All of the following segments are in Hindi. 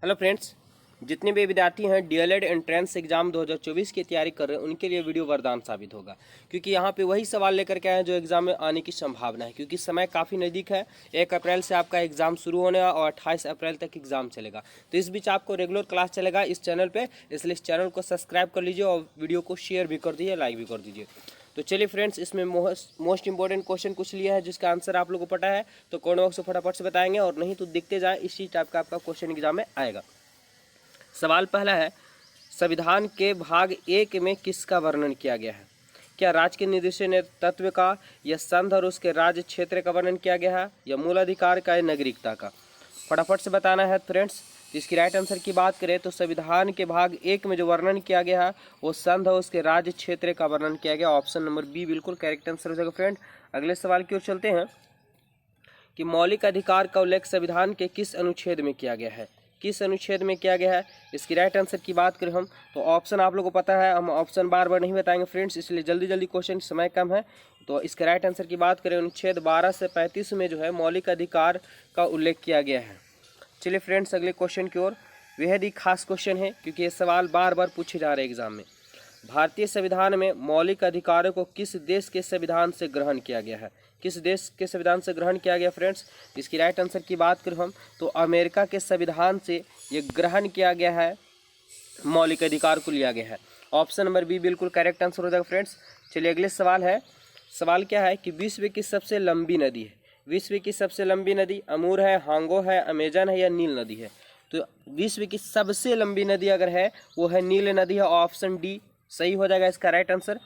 हेलो फ्रेंड्स, जितने भी विद्यार्थी हैं डीएलएड एंट्रेंस एग्जाम 2024 की तैयारी कर रहे हैं उनके लिए वीडियो वरदान साबित होगा। क्योंकि यहाँ पे वही सवाल लेकर के आए हैं जो एग्जाम में आने की संभावना है। क्योंकि समय काफ़ी नज़दीक है, 1 अप्रैल से आपका एग्जाम शुरू होने और 28 अप्रैल तक एग्जाम चलेगा। तो इस बीच आपको रेगुलर क्लास चलेगा इस चैनल पर, इसलिए इस चैनल को सब्सक्राइब कर लीजिए और वीडियो को शेयर भी कर दीजिए, लाइक भी कर दीजिए। तो चलिए फ्रेंड्स, इसमें मोस्ट इंपॉर्टेंट क्वेश्चन कुछ लिया है जिसका आंसर आप लोगों को पता है तो कमेंट बॉक्स में फटाफट से बताएंगे, और नहीं तो दिखते जाए इसी टाइप का आपका क्वेश्चन एग्जाम में आएगा। सवाल पहला है, संविधान के भाग 1 में किसका वर्णन किया गया है? क्या राज्य के निर्देशीय तत्व का, या संघ और उसके राज्य क्षेत्र का वर्णन किया गया है, या मूल अधिकार का, या नागरिकता का? फटाफट से बताना है फ्रेंड्स। तो इसकी राइट आंसर की बात करें तो संविधान के भाग 1 में जो वर्णन किया गया है वो संघ और उसके राज्य क्षेत्र का वर्णन किया गया। ऑप्शन नंबर बी बिल्कुल करेक्ट आंसर हो जाएगा फ्रेंड। अगले सवाल की ओर चलते हैं कि मौलिक अधिकार का उल्लेख संविधान के किस अनुच्छेद में किया गया है? किस अनुच्छेद में किया गया है? इसकी राइट आंसर की बात करें हम तो ऑप्शन आप लोगों को पता है, हम ऑप्शन बार बार नहीं बताएंगे फ्रेंड्स, इसलिए जल्दी जल्दी क्वेश्चन, समय कम है। तो इसके राइट आंसर की बात करें अनुच्छेद 12 से 35 में जो है मौलिक अधिकार का उल्लेख किया गया है। चलिए फ्रेंड्स, अगले क्वेश्चन की ओर। बेहद ही खास क्वेश्चन है क्योंकि ये सवाल बार बार पूछे जा रहे हैं एग्जाम में। भारतीय संविधान में मौलिक अधिकारों को किस देश के संविधान से ग्रहण किया गया है? किस देश के संविधान से ग्रहण किया गया फ्रेंड्स? इसकी राइट आंसर की बात करें हम तो अमेरिका के संविधान से ये ग्रहण किया गया है, मौलिक अधिकार को लिया गया है। ऑप्शन नंबर बी बिल्कुल करेक्ट आंसर हो जाएगा फ्रेंड्स। चलिए अगले सवाल है। सवाल क्या है कि विश्व की सबसे लंबी नदी है? विश्व की सबसे लंबी नदी अमूर है, हांगो है, अमेजन है, या नील नदी है? तो विश्व की सबसे लंबी नदी अगर है वो है नील नदी है। ऑप्शन डी सही हो जाएगा इसका राइट आंसर।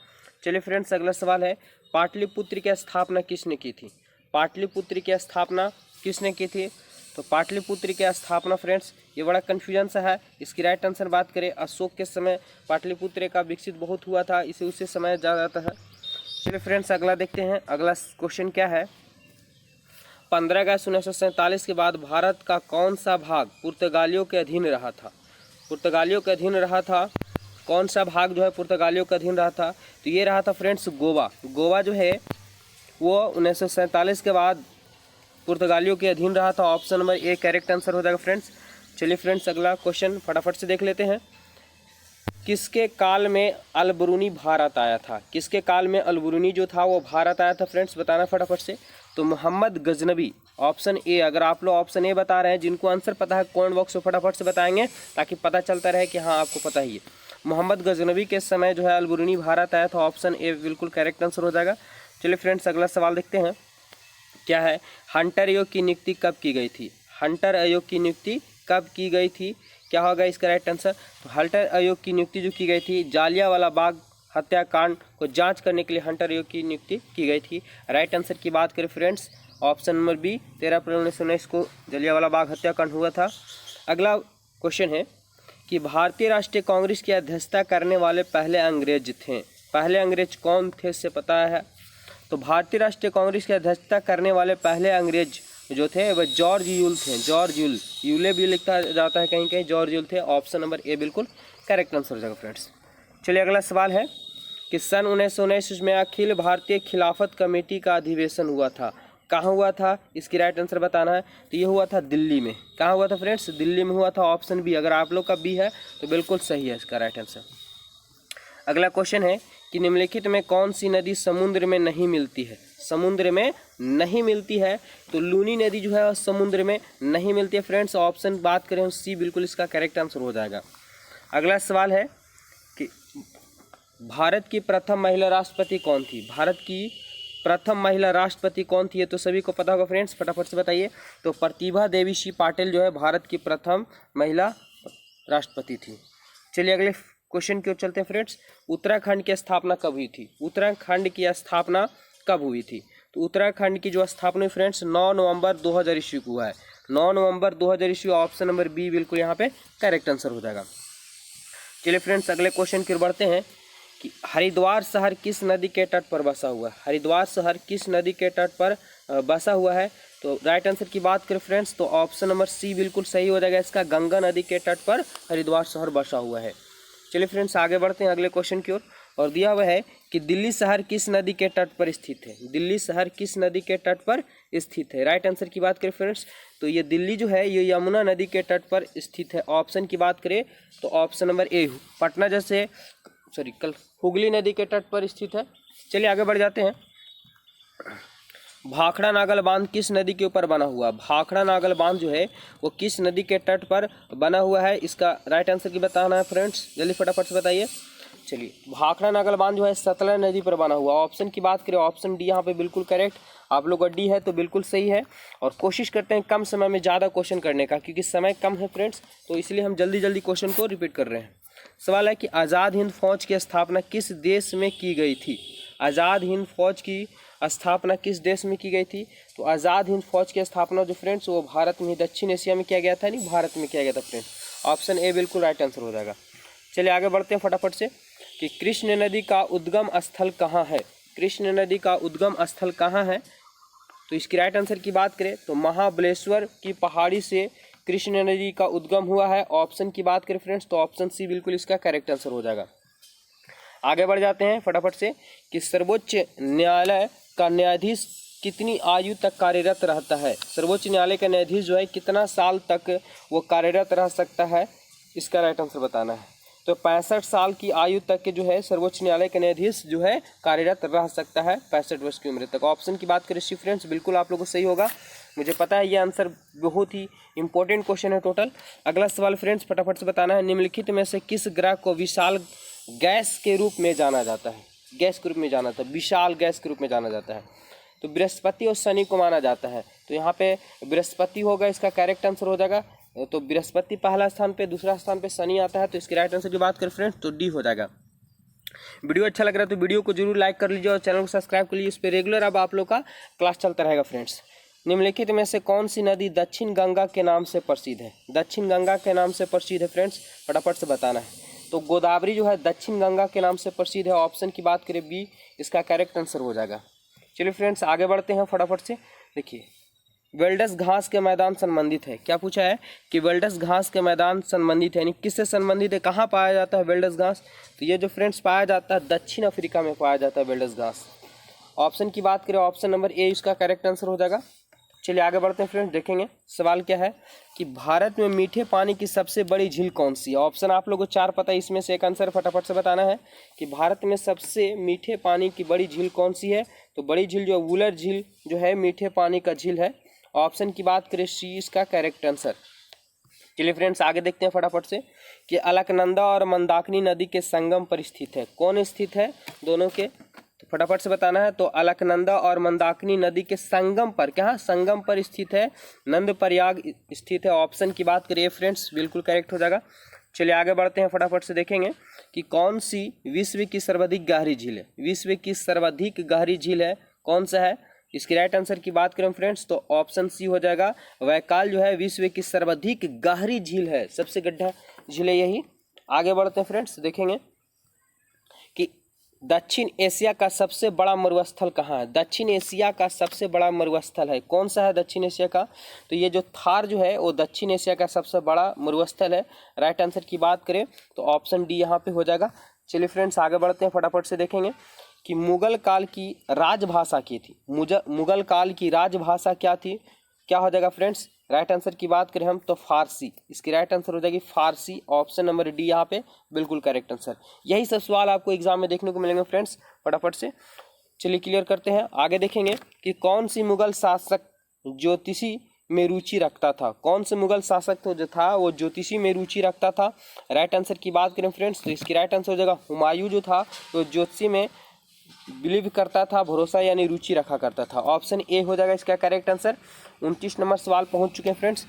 चलिए फ्रेंड्स, अगला सवाल है, पाटलिपुत्र की स्थापना किसने की थी? पाटलिपुत्र की स्थापना किसने की थी? तो पाटलिपुत्र की स्थापना फ्रेंड्स ये बड़ा कन्फ्यूजन सा है। इसकी राइट आंसर बात करें अशोक के समय पाटलिपुत्र का विकसित बहुत हुआ था, इसे उसे समय जाना जाता है। चलिए फ्रेंड्स, अगला देखते हैं। अगला क्वेश्चन क्या है, 15 अगस्त 1947 के बाद भारत का कौन सा भाग पुर्तगालियों के अधीन रहा था? पुर्तगालियों के अधीन रहा था, कौन सा भाग जो है पुर्तगालियों के अधीन रहा था? तो ये रहा था फ्रेंड्स गोवा। गोवा जो है वो 1947 के बाद पुर्तगालियों के अधीन रहा था। Option number A correct answer हो जाएगा फ्रेंड्स। चलिए फ्रेंड्स, अगला क्वेश्चन फटाफट से देख लेते हैं। किसके काल में अलबरूनी भारत आया था? किसके काल में अलबरूनी जो था वो भारत आया था फ्रेंड्स, बताना फटाफट से। तो मोहम्मद गजनबी, ऑप्शन ए। अगर आप लोग ऑप्शन ए बता रहे हैं, जिनको आंसर पता है कमेंट बॉक्स में फटाफट से बताएंगे ताकि पता चलता रहे कि हाँ आपको पता ही है। मोहम्मद गजनबी के समय जो है अलबरूनी भारत आया था। ऑप्शन ए बिल्कुल करेक्ट आंसर हो जाएगा। चलिए फ्रेंड्स, अगला सवाल देखते हैं क्या है। हंटर आयोग की नियुक्ति कब की गई थी? हंटर आयोग की नियुक्ति कब की गई थी? क्या होगा इसका राइट आंसर? तो हंटर आयोग की नियुक्ति जो की गई थी जालियांवाला बाग हत्याकांड को जांच करने के लिए हंटर आयोग की नियुक्ति की गई थी। राइट आंसर की बात करें फ्रेंड्स, ऑप्शन नंबर बी 13 अप्रैल 1919 को जालियांवाला बाग हत्याकांड हुआ था। अगला क्वेश्चन है कि भारतीय राष्ट्रीय कांग्रेस की अध्यक्षता करने वाले पहले अंग्रेज थे। पहले अंग्रेज कौन थे इससे पता है? तो भारतीय राष्ट्रीय कांग्रेस की अध्यक्षता करने वाले पहले अंग्रेज जो थे वह जॉर्ज यूल थे। जॉर्ज यूल, यूले भी लिखा जाता है कहीं कहीं, जॉर्ज यूल थे। ऑप्शन नंबर ए बिल्कुल करेक्ट आंसर हो जाएगा फ्रेंड्स। चलिए अगला सवाल है कि सन 1919 में अखिल भारतीय खिलाफत कमेटी का अधिवेशन हुआ था। कहाँ हुआ था? इसकी राइट आंसर बताना है। तो ये हुआ था दिल्ली में। कहाँ हुआ था फ्रेंड्स? दिल्ली में हुआ था। Option B. अगर आप लोग का बी है तो बिल्कुल सही है इसका राइट आंसर। अगला क्वेश्चन है कि निम्नलिखित में कौन सी नदी समुद्र में नहीं मिलती है? समुद्र में नहीं मिलती है तो लूनी नदी जो है समुद्र में नहीं मिलती है फ्रेंड्स। ऑप्शन बात करें सी बिल्कुल इसका करेक्ट आंसर हो जाएगा। अगला सवाल है कि भारत की प्रथम महिला राष्ट्रपति कौन थी? भारत की प्रथम महिला राष्ट्रपति कौन थी? ये तो सभी को पता होगा फ्रेंड्स, फटाफट से बताइए। तो प्रतिभा देवी सिंह पाटिल जो है भारत की प्रथम महिला राष्ट्रपति थी। चलिए अगले क्वेश्चन की ओर चलते हैं फ्रेंड्स। उत्तराखंड की स्थापना कब हुई थी? उत्तराखंड की स्थापना कब हुई थी? तो उत्तराखंड की जो स्थापना हुई फ्रेंड्स 9 नवंबर 2000 ईस्वी को हुआ है। 9 नवंबर 2000 ईस्वी। ऑप्शन नंबर बी बिल्कुल यहाँ पे करेक्ट आंसर हो जाएगा। चलिए फ्रेंड्स, अगले क्वेश्चन की ओर बढ़ते हैं कि हरिद्वार शहर किस नदी के तट पर बसा हुआ है? हरिद्वार शहर किस नदी के तट पर बसा हुआ है? तो राइट आंसर की बात करें फ्रेंड्स तो ऑप्शन नंबर सी बिल्कुल सही हो जाएगा इसका। गंगा नदी के तट पर हरिद्वार शहर बसा हुआ है। चलिए फ्रेंड्स, आगे बढ़ते हैं अगले क्वेश्चन की ओर। और दिया हुआ है कि दिल्ली शहर किस नदी के तट पर स्थित है। दिल्ली शहर किस नदी के तट पर स्थित है। राइट आंसर की बात करें फ्रेंड्स तो ये दिल्ली जो है ये यमुना नदी के तट पर स्थित है। ऑप्शन की बात करें तो ऑप्शन नंबर ए पटना जैसे हुगली नदी के तट पर स्थित है। चलिए आगे बढ़ जाते हैं। भाखड़ा नागल बांध किस नदी के ऊपर बना हुआ। भाखड़ा नागल बांध जो है वो किस नदी के तट पर बना हुआ है, इसका राइट आंसर की बताना है फ्रेंड्स, जल्दी फटाफट से बताइए। चलिए भाखड़ा नागल बांध जो है सतलज नदी पर बना हुआ। ऑप्शन की बात करें ऑप्शन डी यहाँ पे बिल्कुल करेक्ट। आप लोग का डी है तो बिल्कुल सही है। और कोशिश करते हैं कम समय में ज़्यादा क्वेश्चन करने का, क्योंकि समय कम है फ्रेंड्स, तो इसलिए हम जल्दी जल्दी क्वेश्चन को रिपीट कर रहे हैं। सवाल है कि आज़ाद हिंद फौज की स्थापना किस देश में की गई थी। आज़ाद हिंद फौज की स्थापना किस देश में की गई थी। तो आज़ाद हिंद फौज की स्थापना जो फ्रेंड्स वो भारत में, दक्षिण एशिया में किया गया था, नहीं भारत में किया गया था फ्रेंड्स। ऑप्शन ए बिल्कुल राइट आंसर हो जाएगा। चलिए आगे बढ़ते हैं फटाफट से कि कृष्ण नदी का उद्गम स्थल कहाँ है। कृष्ण नदी का उद्गम स्थल कहाँ है, तो इसकी राइट आंसर की बात करें तो महाबलेश्वर की पहाड़ी से कृष्ण नदी का उद्गम हुआ है। ऑप्शन की बात करें फ्रेंड्स तो ऑप्शन सी बिल्कुल इसका करेक्ट आंसर हो जाएगा। आगे बढ़ जाते हैं फटाफट से कि सर्वोच्च न्यायालय का न्यायाधीश कितनी आयु तक कार्यरत रहता है। सर्वोच्च न्यायालय का न्यायाधीश जो है कितना साल तक वो कार्यरत रह सकता है, इसका राइट आंसर बताना है। तो 65 साल की आयु तक के जो है सर्वोच्च न्यायालय का न्यायाधीश जो है कार्यरत रह सकता है 65 वर्ष की उम्र तक। ऑप्शन की बात करें फ्रेंड्स बिल्कुल आप लोगों को सही होगा। मुझे पता है ये आंसर बहुत ही इंपॉर्टेंट क्वेश्चन है टोटल। अगला सवाल फ्रेंड्स फटाफट से बताना है, निम्नलिखित में से किस ग्रह को विशाल गैस के रूप में जाना जाता है। गैस के रूप में जाना था, विशाल गैस के रूप में जाना जाता है। तो बृहस्पति और शनि को माना जाता है। तो यहाँ पे बृहस्पति होगा, इसका करेक्ट आंसर हो जाएगा। तो बृहस्पति पहला स्थान पे, दूसरा स्थान पे शनि आता है। तो इसकी राइट आंसर की बात करें फ्रेंड्स तो डी हो जाएगा। वीडियो अच्छा लग रहा है तो वीडियो को जरूर लाइक कर लीजिए और चैनल को सब्सक्राइब कर लीजिए। इस पर रेगुलर अब आप लोग का क्लास चलता रहेगा फ्रेंड्स। निम्नलिखित में से कौन सी नदी दक्षिण गंगा के नाम से प्रसिद्ध है। दक्षिण गंगा के नाम से प्रसिद्ध है फ्रेंड्स, फटाफट से बताना है। तो गोदावरी जो है दक्षिण गंगा के नाम से प्रसिद्ध है। ऑप्शन की बात करें बी, इसका करेक्ट आंसर हो जाएगा। चलिए फ्रेंड्स आगे बढ़ते हैं फटाफट से। देखिए वेल्डस घास के मैदान संबंधित है। क्या पूछा है कि वेल्डस घास के मैदान संबंधित है, यानी किससे संबंधित है, कहाँ पाया जाता है वेल्डस घास। तो ये जो फ्रेंड्स पाया जाता है दक्षिण अफ्रीका में पाया जाता है वेल्डस घास। ऑप्शन की बात करें ऑप्शन नंबर ए इसका करेक्ट आंसर हो जाएगा। चलिए आगे बढ़ते हैं फ्रेंड्स, देखेंगे सवाल क्या है कि भारत में मीठे पानी की सबसे बड़ी झील कौन सी है। ऑप्शन आप लोगों को 4 पता है, इसमें से एक आंसर फटाफट से बताना है कि भारत में सबसे मीठे पानी की बड़ी झील कौन सी है। तो बड़ी झील जो वुलर झील जो है मीठे पानी का झील है। ऑप्शन की बात करें सी इसका करेक्ट आंसर। चलिए फ्रेंड्स आगे देखते हैं फटाफट से कि अलकनंदा और मंदाकिनी नदी के संगम पर स्थित है। कौन स्थित है दोनों के, तो फटाफट से बताना है। तो अलकनंदा और मंदाकिनी नदी के संगम पर, क्या संगम पर स्थित है, नंद प्रयाग स्थित है। ऑप्शन की बात करिए फ्रेंड्स बिल्कुल करेक्ट हो जाएगा। चलिए आगे बढ़ते हैं फटाफट से, देखेंगे कि कौन सी विश्व की सर्वाधिक गहरी झील है। विश्व की सर्वाधिक गहरी झील है कौन सा है, इसकी राइट आंसर की बात करें फ्रेंड्स तो ऑप्शन सी हो जाएगा। वैकाल जो है विश्व की सर्वाधिक गहरी झील है, सबसे गड्ढा झील है यही। आगे बढ़ते हैं फ्रेंड्स, देखेंगे कि दक्षिण एशिया का सबसे बड़ा मरुस्थल कहाँ है। दक्षिण एशिया का सबसे बड़ा मरुस्थल है कौन सा है दक्षिण एशिया का, तो ये जो थार जो है वो दक्षिण एशिया का सबसे बड़ा मरुस्थल है। राइट आंसर की बात करें तो ऑप्शन डी यहाँ पे हो जाएगा। चलिए फ्रेंड्स आगे बढ़ते हैं फटाफट से, देखेंगे कि मुगल काल की राजभाषा क्या थी। मुगल काल की राजभाषा क्या थी, क्या हो जाएगा फ्रेंड्स। राइट आंसर की बात करें हम तो फारसी, इसकी राइट आंसर हो जाएगी फारसी। ऑप्शन नंबर डी यहाँ पे बिल्कुल करेक्ट आंसर। यही सब सवाल आपको एग्जाम में देखने को मिलेंगे फ्रेंड्स, फटाफट से चलिए क्लियर करते हैं। आगे देखेंगे कि कौन सी मुगल शासक ज्योतिषी में रुचि रखता था। कौन से मुगल शासक तो जो था वो ज्योतिषी में रुचि रखता था। राइट आंसर की बात करें फ्रेंड्स तो इसकी राइट आंसर हो जाएगा हुमायूं जो था वो ज्योतिषी में बिलीव करता था, भरोसा यानी रुचि रखा करता था। ऑप्शन ए हो जाएगा इसका करेक्ट आंसर। 29 नंबर सवाल पहुंच चुके हैं फ्रेंड्स।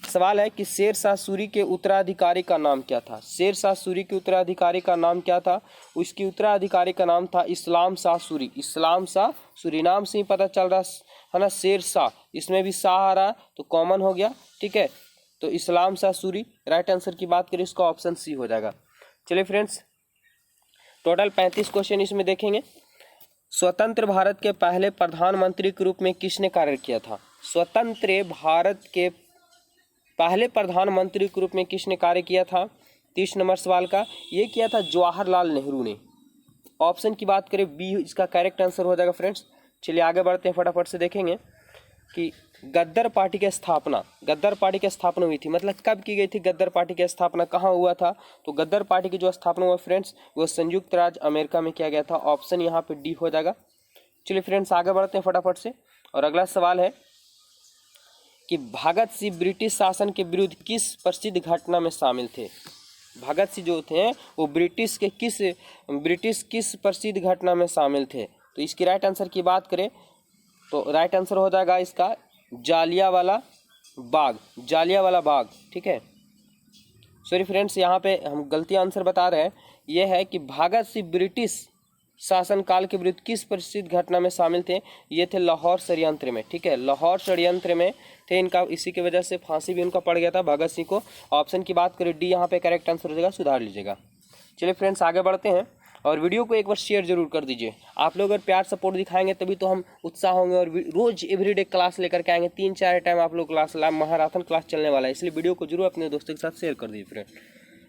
सवाल है कि शेर शाह सूरी के उत्तराधिकारी का नाम क्या था। शेर शाह सूरी के उत्तराधिकारी का नाम क्या था, उसकी उत्तराधिकारी का नाम था इस्लाम शाह सूरी। इस्लाम शाह सूरी नाम से ही पता चल रहा है ना, शेर शाह, इसमें भी शाह आ रहा तो कॉमन हो गया, ठीक है। तो इस्लाम शाह सूरी राइट आंसर की बात करें इसका ऑप्शन सी हो जाएगा। चलिए फ्रेंड्स टोटल 35 क्वेश्चन इसमें देखेंगे। स्वतंत्र भारत के पहले प्रधानमंत्री के रूप में किसने कार्य किया था। स्वतंत्र भारत के पहले प्रधानमंत्री के रूप में किसने कार्य किया था। 30 नंबर सवाल का ये किया था जवाहरलाल नेहरू ने। ऑप्शन की बात करें बी इसका करेक्ट आंसर हो जाएगा फ्रेंड्स। चलिए आगे बढ़ते हैं, फटाफट से देखेंगे कि गद्दार पार्टी की स्थापना हुई थी, मतलब कब की गई थी गद्दार पार्टी की स्थापना, कहाँ हुआ था? तो गद्दार पार्टी की जो स्थापना हुआ फ्रेंड्स वो संयुक्त राज्य अमेरिका में किया गया था। ऑप्शन यहाँ पे डी हो जाएगा। चलिए फ्रेंड्स आगे बढ़ते हैं फटाफट से, और अगला सवाल है कि भगत सिंह ब्रिटिश शासन के विरुद्ध किस प्रसिद्ध घटना में शामिल थे? भगत सिंह जो थे वो ब्रिटिश किस प्रसिद्ध घटना में शामिल थे? तो इसकी राइट आंसर की बात करें तो राइट आंसर हो जाएगा इसका जालियांवाला बाग। ठीक है, सॉरी फ्रेंड्स, यहाँ पे हम गलती आंसर बता रहे हैं। यह है कि भगत सिंह ब्रिटिश शासनकाल के विरुद्ध किस प्रसिद्ध घटना में शामिल थे? ये थे लाहौर षड्यंत्र में। ठीक है, लाहौर षड्यंत्र में थे इनका, इसी की वजह से फांसी भी उनका पड़ गया था भगत सिंह को। ऑप्शन की बात करें डी यहाँ पे करेक्ट आंसर हो जाएगा, सुधार लीजिएगा। चलिए फ्रेंड्स आगे बढ़ते हैं, और वीडियो को एक बार शेयर जरूर कर दीजिए। आप लोग अगर प्यार सपोर्ट दिखाएंगे तभी तो हम उत्साह होंगे, और रोज एवरीडे क्लास लेकर के आएंगे। 3-4 टाइम आप लोग क्लास महाराथन क्लास चलने वाला है, इसलिए वीडियो को जरूर अपने दोस्तों के साथ शेयर कर दीजिए फ्रेंड।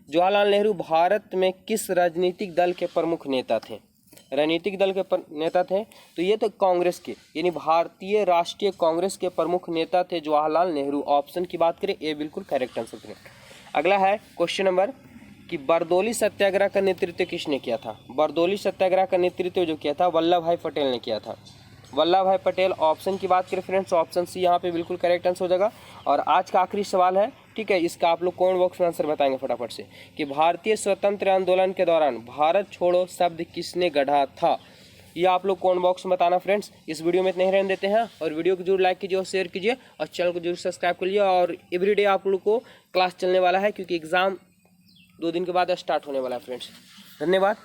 जवाहरलाल नेहरू भारत में किस राजनीतिक दल के प्रमुख नेता थे? राजनीतिक दल के नेता थे तो ये तो कांग्रेस के, यानी भारतीय राष्ट्रीय कांग्रेस के प्रमुख नेता थे जवाहरलाल नेहरू। ऑप्शन की बात करें ए बिल्कुल करेक्ट आंसर फ्रेंड। अगला है क्वेश्चन नंबर कि बरदौली सत्याग्रह का नेतृत्व किसने किया था? बरदौली सत्याग्रह का नेतृत्व जो किया था वल्लभ भाई पटेल ने किया था। वल्लभ भाई पटेल। ऑप्शन की बात करें फ्रेंड्स, ऑप्शन सी यहाँ पे बिल्कुल करेक्ट आंसर हो जाएगा। और आज का आखिरी सवाल है, ठीक है, इसका आप लोग कमेंट बॉक्स में आंसर बताएंगे फटाफट से, कि भारतीय स्वतंत्र आंदोलन के दौरान भारत छोड़ो शब्द किसने गढ़ा था? ये आप लोग कमेंट बॉक्स में बताना फ्रेंड्स। इस वीडियो में इतने ही रहने देते हैं, और वीडियो को जरूर लाइक कीजिए और शेयर कीजिए, और चैनल को जरूर सब्सक्राइब कर लीजिए। और एवरीडे आप लोग को क्लास चलने वाला है, क्योंकि एग्जाम 2 दिन के बाद स्टार्ट होने वाला है फ्रेंड्स। धन्यवाद।